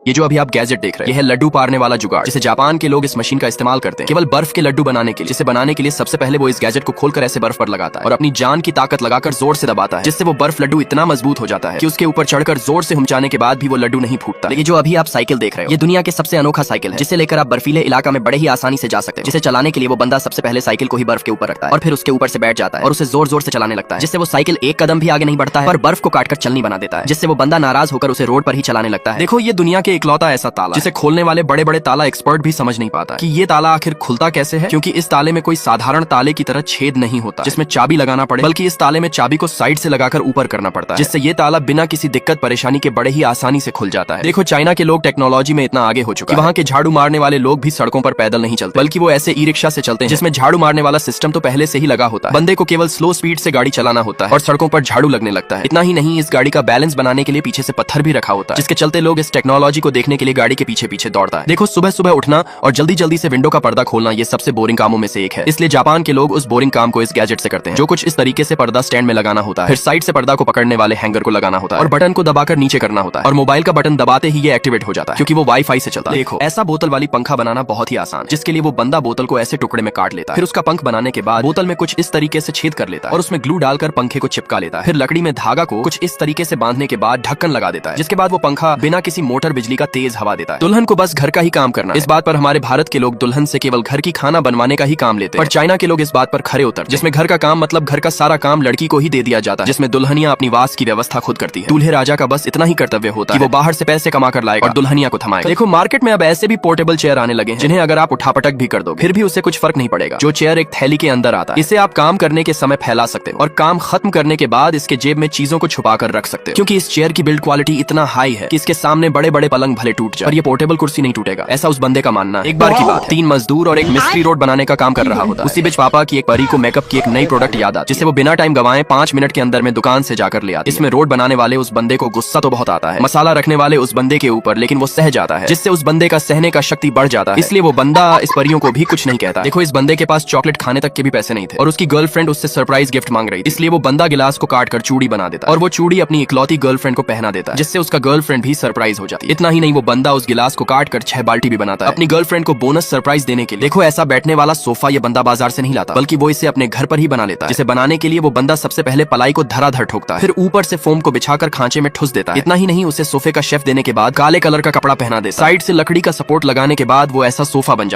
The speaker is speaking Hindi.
ये जो अभी आप गैजेट देख रहे हैं, ये है लड्डू पारने वाला जुगाड़, जिसे जापान के लोग इस मशीन का इस्तेमाल करते हैं केवल बर्फ के लड्डू बनाने के लिए। जिसे बनाने के लिए सबसे पहले वो इस गैजेट को खोलकर ऐसे बर्फ पर लगाता है और अपनी जान की ताकत लगाकर जोर से दबाता है, जिससे वो बर्फ लड्डू इतना मजबूत हो जाता है कि उसके ऊपर चढ़कर जोर से हुमचाने के बाद भी वो लड्डू नहीं फूटता। लेकिन जो अभी आप साइकिल देख रहे हो, ये दुनिया के सबसे अनोखा साइकिल है, जिसे लेकर आप बर्फीले इलाका में बड़े ही आसानी से जा सकते हैं। जिसे चलाने के लिए वो बंदा सबसे पहले साइकिल को ही बर्फ के ऊपर रखता है और फिर उसके ऊपर से बैठ जाता है और उसे जोर जोर से चलाने लगता है, जिससे वो साइकिल एक कदम भी आगे नहीं बढ़ता है और बर्फ को काटकर चलनी बना देता है, जिससे वो बंदा नाराज होकर उसे रोड पर ही चलाने लगता है। देखो, ये दुनिया के इकलौता ऐसा ताला जिसे खोलने वाले बड़े बड़े ताला एक्सपर्ट भी समझ नहीं पाता कि ये ताला आखिर खुलता कैसे है, क्योंकि इस ताले में कोई साधारण ताले की तरह छेद नहीं होता जिसमें चाबी लगाना पड़े, बल्कि इस ताले में चाबी को साइड से लगाकर ऊपर करना पड़ता है, जिससे ये ताला बिना किसी दिक्कत परेशानी के बड़े ही आसानी से खुल जाता है। देखो, चाइना के लोग टेक्नोलॉजी में इतना आगे हो चुका है, वहाँ के झाड़ू मारने वाले लोग भी सड़कों पर पैदल नहीं चलते, बल्कि वो ऐसे ई रिक्शा से चलते हैं जिसमें झाड़ू मारने वाला सिस्टम तो पहले से ही लगा होता है। बंदे को केवल स्लो स्पीड से गाड़ी चलाना होता है और सड़कों पर झाड़ू लगने लगता है। इतना ही नहीं, इस गाड़ी का बैलेंस बनाने के लिए पीछे से पत्थर भी रखा होता है, जिसके चलते लोग इस टेक्नोलॉजी को देखने के लिए गाड़ी के पीछे पीछे दौड़ता है। देखो, सुबह सुबह उठना और जल्दी जल्दी से विंडो का पर्दा खोलना ये सबसे बोरिंग कामों में से एक है, इसलिए जापान के लोग उस बोरिंग काम को इस गैजेट से करते हैं, जो कुछ इस तरीके से पर्दा स्टैंड में लगाना होता है, फिर साइड से पर्दा को पकड़ने वाले हैंगर को लगाना होता है और बटन को दबाकर नीचे करना होता है और मोबाइल का बटन दबाते ही ये एक्टिवेट हो जाता है, क्योंकि वो वाईफाई से चलता है। देखो, ऐसा बोतल वाली पंखा बनाना बहुत ही आसान, जिसके लिए वो बंदा बोतल को ऐसे टुकड़े में काट लेता है, फिर उसका पंख बनाने के बाद बोतल में कुछ इस तरीके से छेद कर लेता है और उसमें ग्लू डालकर पंखे को चिपका लेता है, फिर लकड़ी में धागा को कुछ इस तरीके से बांधने के बाद ढक्कन लगा देता है, जिसके बाद वो पंखा बिना किसी मोटर बिजली का तेज हवा देता है। दुल्हन को बस घर का ही काम करना है। इस बात पर हमारे भारत के लोग दुल्हन से केवल घर की खाना बनवाने का ही काम लेते हैं, पर चाइना के लोग इस बात पर खरे उतरते हैं, जिसमें घर का काम मतलब घर का सारा काम लड़की को ही दे दिया जाता है, जिसमें दुल्हनिया अपनी वास की व्यवस्था खुद करती है। दूल्हे राजा का बस इतना ही कर्तव्य होता है कि वो बाहर से पैसे कमा कर लाएगा और दुल्हनिया को थमाएगा। देखो, मार्केट में अब ऐसे भी पोर्टेबल चेयर आने लगे हैं, जिन्हें अगर आप उठापटक भी कर दो फिर भी उसे कुछ फर्क नहीं पड़ेगा। जो चेयर एक थैली के अंदर आता है, इसे आप काम करने के समय फैला सकते हो और काम खत्म करने के बाद इसके जेब में चीजों को छुपा कर रख सकते हो, क्योंकि इस चेयर की बिल्ड क्वालिटी इतना हाई है कि इसके सामने बड़े बड़े पलंग भले टूट जाए और ये पोर्टेबल कुर्सी नहीं टूटेगा, ऐसा उस बंदे का मानना है। एक बार की बात, 3 मजदूर और एक मिस्ट्री रोड बनाने का काम कर रहा होता है। उसी बीच पापा की एक परी को मेकअप की एक नई प्रोडक्ट याद आती है, जिसे वो बिना टाइम गवाए 5 मिनट के अंदर में दुकान से जाकर ले आती है। इसमें रोड बनाने वाले उस बंदे को गुस्सा तो बहुत आता है, मसाला रखने वाले उस बंदे के ऊपर, लेकिन वो सह जाता है, जिससे उस बंदे का सहने का शक्ति बढ़ जाता है, इसलिए वो बंदा इस परियों को भी कुछ नहीं कहता। देखो, इस बंदे के पास चॉकलेट खाने तक के भी पैसे नहीं थे और उसकी गर्लफ्रेंड उससे सरप्राइज गिफ्ट मांग रही थी, इसलिए वो बंदा गिलास को काट कर चूड़ी बना देता और वो चूड़ी अपनी इकलौती गर्लफ्रेंड को पहना देता है, जिससे उसका गर्लफ्रेंड भी सरप्राइज हो जाती है। इतना ही नहीं, वो बंदा उस गिलास को काट कर 6 बाल्टी भी बनाता है अपनी गर्लफ्रेंड को बोनस सरप्राइज देने के लिए। देखो, ऐसा बैठने वाला सोफा ये बंदा बाजार से नहीं लाता, बल्कि वो इसे अपने घर पर ही बना लेता है, जिसे बनाने के लिए वो बंदा सबसे पहले पलाई को धराधर ठोकता है, फिर ऊपर से फोम को बिछाकर खांचे में ठुस देता है। इतना ही नहीं, उसे सोफे का शेफ देने के बाद काले कलर का कपड़ा पहना देता है, साइड से लकड़ी का सपोर्ट लगाने के बाद वो ऐसा सोफा बन जाता है।